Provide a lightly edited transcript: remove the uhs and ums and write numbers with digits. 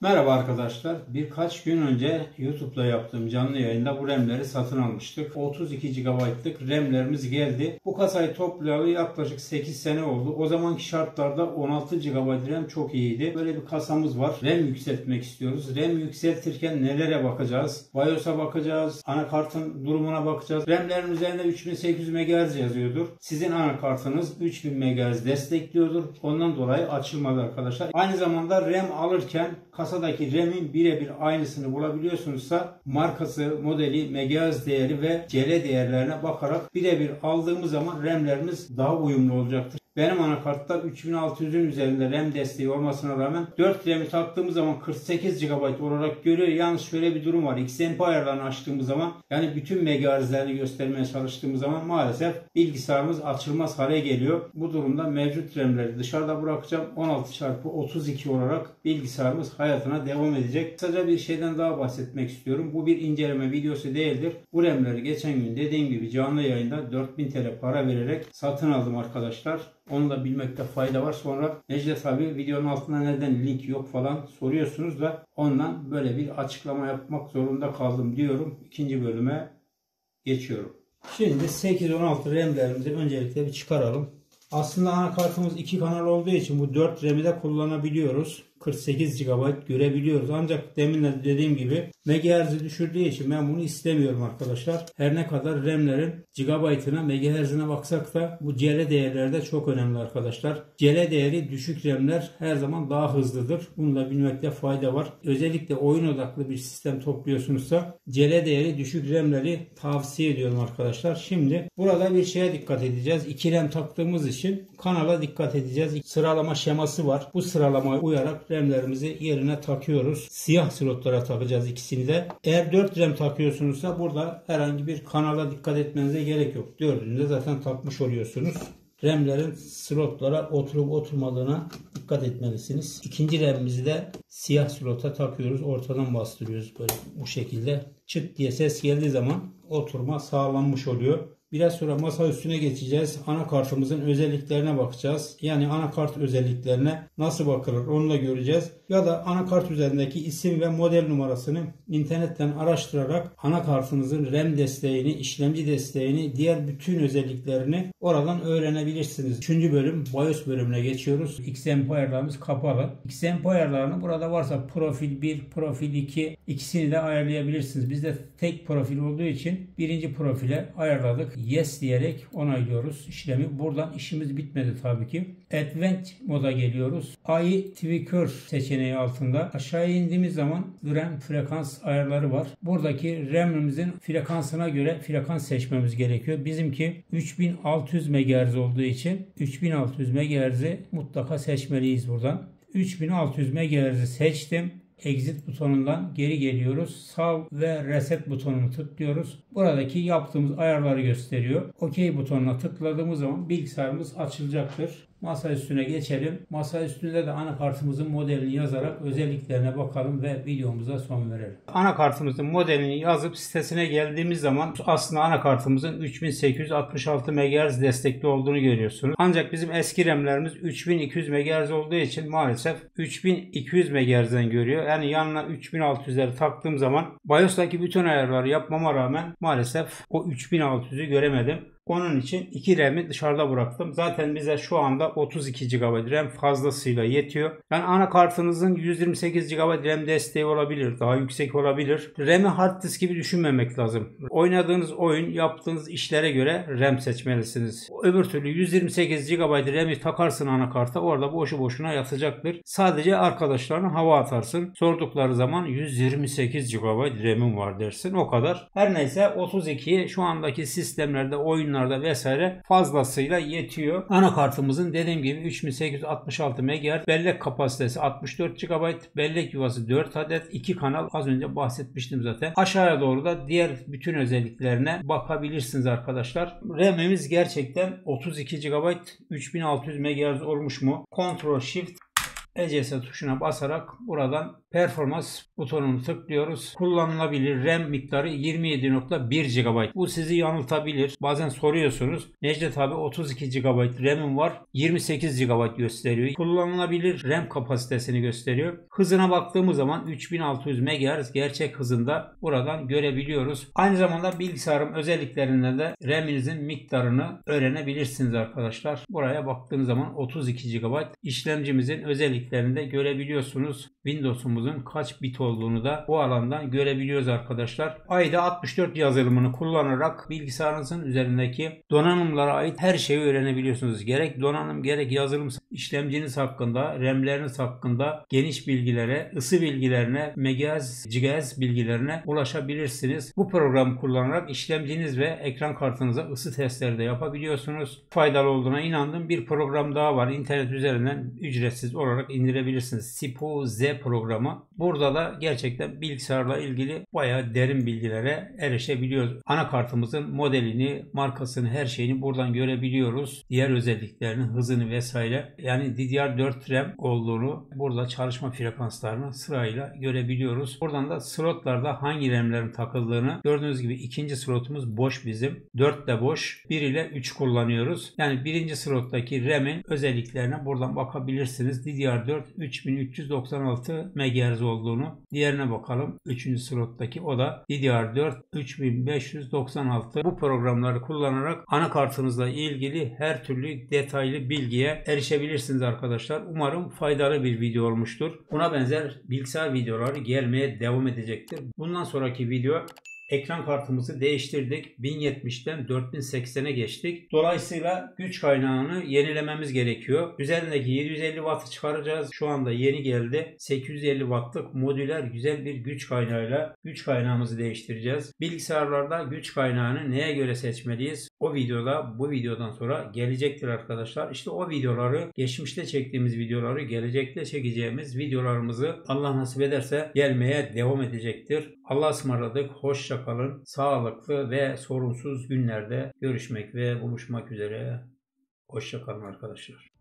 Merhaba arkadaşlar. Birkaç gün önce YouTube'da yaptığım canlı yayında bu RAM'leri satın almıştık. 32 GB'lık RAM'lerimiz geldi. Bu kasayı toplayalı yaklaşık 8 sene oldu. O zamanki şartlarda 16 GB RAM çok iyiydi. Böyle bir kasamız var. RAM yükseltmek istiyoruz. RAM yükseltirken nelere bakacağız? BIOS'a bakacağız. Anakartın durumuna bakacağız. RAM'lerin üzerinde 3800 MHz yazıyordur. Sizin anakartınız 3000 MHz destekliyordur. Ondan dolayı açılmadı arkadaşlar. Aynı zamanda RAM alırken kasadaki RAM'in birebir aynısını bulabiliyorsunuzsa markası, modeli, megahertz değeri ve CL değerlerine bakarak birebir aldığımız zaman RAM'lerimiz daha uyumlu olacaktır. Benim anakartta 3600'ün üzerinde RAM desteği olmasına rağmen 4 RAM'i taktığımız zaman 48 GB olarak görüyor. Yalnız şöyle bir durum var. XMP ayarlarını açtığımız zaman, yani bütün megahertzlerini göstermeye çalıştığımız zaman maalesef bilgisayarımız açılmaz hale geliyor. Bu durumda mevcut RAM'leri dışarıda bırakacağım. 16x32 olarak bilgisayarımız hayatına devam edecek. Kısaca bir şeyden daha bahsetmek istiyorum. Bu bir inceleme videosu değildir. Bu RAM'leri geçen gün dediğim gibi canlı yayında 4000 TL para vererek satın aldım arkadaşlar. Onu da bilmekte fayda var. Sonra Necdet abi videonun altında neden link yok falan soruyorsunuz da ondan böyle bir açıklama yapmak zorunda kaldım diyorum. İkinci bölüme geçiyorum. Şimdi 8-16 RAM'lerimizi öncelikle bir çıkaralım. Aslında anakartımız 2 kanal olduğu için bu 4 RAM'i de kullanabiliyoruz. 48 GB görebiliyoruz. Ancak demin de dediğim gibi megahertz'i düşürdüğü için ben bunu istemiyorum arkadaşlar. Her ne kadar RAM'lerin GB'ına, megahertz'ine baksak da bu CL değerleri de çok önemli arkadaşlar. CL değeri düşük RAM'ler her zaman daha hızlıdır. Bunu da bilmekte fayda var. Özellikle oyun odaklı bir sistem topluyorsunuzsa CL değeri düşük RAM'leri tavsiye ediyorum arkadaşlar. Şimdi burada bir şeye dikkat edeceğiz. 2 RAM taktığımız için kanala dikkat edeceğiz. Sıralama şeması var. Bu sıralamaya uyarak RAM'lerimizi yerine takıyoruz. Siyah slotlara takacağız ikisini de. Eğer 4 RAM takıyorsunuzsa burada herhangi bir kanala dikkat etmenize gerek yok. 4'ünü de zaten takmış oluyorsunuz. RAM'lerin slotlara oturup oturmadığına dikkat etmelisiniz. İkinci RAM'imizi de siyah slota takıyoruz. Ortadan bastırıyoruz böyle bu şekilde. Çıt diye ses geldiği zaman oturma sağlanmış oluyor. Biraz sonra masa üstüne geçeceğiz. Anakartımızın özelliklerine bakacağız. Yani anakart özelliklerine nasıl bakılır onu da göreceğiz. Ya da anakart üzerindeki isim ve model numarasını internetten araştırarak anakartınızın RAM desteğini, işlemci desteğini, diğer bütün özelliklerini oradan öğrenebilirsiniz. 3. bölüm BIOS bölümüne geçiyoruz. XMP ayarlarımız kapalı. XMP ayarlarını burada varsa profil 1, profil 2 ikisini de ayarlayabilirsiniz. Bizde tek profil olduğu için birinci profile ayarladık. Yes diyerek onaylıyoruz işlemi. Buradan işimiz bitmedi tabii ki. Advanced moda geliyoruz. AI Tweaker seçeneği altında aşağıya indiğimiz zaman RAM frekans ayarları var. Buradaki RAM'imizin frekansına göre frekans seçmemiz gerekiyor. Bizimki 3600 MHz olduğu için 3600 MHz'i mutlaka seçmeliyiz buradan. 3600 MHz'i seçtim. Exit butonundan geri geliyoruz. Save ve Reset butonunu tıklıyoruz. Buradaki yaptığımız ayarları gösteriyor. OK butonuna tıkladığımız zaman bilgisayarımız açılacaktır. Masa üstüne geçelim. Masa üstünde de anakartımızın modelini yazarak özelliklerine bakalım ve videomuza son verelim. Anakartımızın modelini yazıp sitesine geldiğimiz zaman aslında anakartımızın 3866 MHz destekli olduğunu görüyorsunuz. Ancak bizim eski RAM'lerimiz 3200 MHz olduğu için maalesef 3200 MHz'den görüyor. Yani yanına 3600'leri taktığım zaman BIOS'taki bütün ayarları yapmama rağmen maalesef o 3600'ü göremedim. Onun için 2 RAM'i dışarıda bıraktım. Zaten bize şu anda 32 GB RAM fazlasıyla yetiyor. Yani anakartınızın 128 GB RAM desteği olabilir. Daha yüksek olabilir. RAM'i hard disk gibi düşünmemek lazım. Oynadığınız oyun, yaptığınız işlere göre RAM seçmelisiniz. Öbür türlü 128 GB RAM'i takarsın anakarta, orada boşu boşuna yatacaktır. Sadece arkadaşlarına hava atarsın. Sordukları zaman 128 GB RAM'im var dersin. O kadar. Her neyse 32'yi şu andaki sistemlerde, oyunlarda vesaire fazlasıyla yetiyor. Anakartımızın dediğim gibi 3866 MHz, bellek kapasitesi 64 GB, bellek yuvası 4 adet, 2 kanal, az önce bahsetmiştim zaten. Aşağıya doğru da diğer bütün özelliklerine bakabilirsiniz arkadaşlar. RAM'imiz gerçekten 32 GB 3600 MHz olmuş mu? Ctrl Shift ECS tuşuna basarak buradan performans butonunu tıklıyoruz. Kullanılabilir RAM miktarı 27.1 GB. Bu sizi yanıltabilir. Bazen soruyorsunuz. Necdet abi 32 GB RAM'im var. 28 GB gösteriyor. Kullanılabilir RAM kapasitesini gösteriyor. Hızına baktığımız zaman 3600 MHz gerçek hızında buradan görebiliyoruz. Aynı zamanda bilgisayarın özelliklerinden de RAM'inizin miktarını öğrenebilirsiniz arkadaşlar. Buraya baktığınız zaman 32 GB. İşlemcimizin özelliklerini de görebiliyorsunuz. Windows'umuzun kaç bit olduğunu da bu alandan görebiliyoruz arkadaşlar. AIDA 64 yazılımını kullanarak bilgisayarınızın üzerindeki donanımlara ait her şeyi öğrenebiliyorsunuz. Gerek donanım gerek yazılım işlemciniz hakkında, RAM'leriniz hakkında geniş bilgilere, ısı bilgilerine, megahertz, gigahertz bilgilerine ulaşabilirsiniz. Bu programı kullanarak işlemciniz ve ekran kartınıza ısı testleri de yapabiliyorsunuz. Faydalı olduğuna inandığım bir program daha var. İnternet üzerinden ücretsiz olarak indirebilirsiniz. SIPO Z programı. Burada da gerçekten bilgisayarla ilgili bayağı derin bilgilere erişebiliyoruz. Anakartımızın modelini, markasını, her şeyini buradan görebiliyoruz. Diğer özelliklerini, hızını vesaire. Yani DDR4 RAM olduğunu, burada çalışma frekanslarını sırayla görebiliyoruz. Buradan da slotlarda hangi RAM'lerin takıldığını gördüğünüz gibi ikinci slotumuz boş bizim. 4 de boş. 1 ile 3 kullanıyoruz. Yani birinci slottaki RAM'in özelliklerine buradan bakabilirsiniz. DDR4 3396 MHz olduğunu. Diğerine bakalım. 3. slottaki o da DDR4 3596. Bu programları kullanarak anakartınızla ilgili her türlü detaylı bilgiye erişebilirsiniz arkadaşlar. Umarım faydalı bir video olmuştur. Buna benzer bilgisayar videoları gelmeye devam edecektir. Bundan sonraki video ekran kartımızı değiştirdik. 1070'ten 4080'e geçtik. Dolayısıyla güç kaynağını yenilememiz gerekiyor. Üzerindeki 750 Watt'ı çıkaracağız. Şu anda yeni geldi. 850 Watt'lık modüler güzel bir güç kaynağıyla güç kaynağımızı değiştireceğiz. Bilgisayarlarda güç kaynağını neye göre seçmeliyiz? O videoda bu videodan sonra gelecektir arkadaşlar. İşte o videoları, geçmişte çektiğimiz videoları, gelecekte çekeceğimiz videolarımızı Allah nasip ederse gelmeye devam edecektir. Allah'a ısmarladık. Hoşça kalın. Sağlıklı ve sorunsuz günlerde görüşmek ve buluşmak üzere. Hoşça kalın arkadaşlar.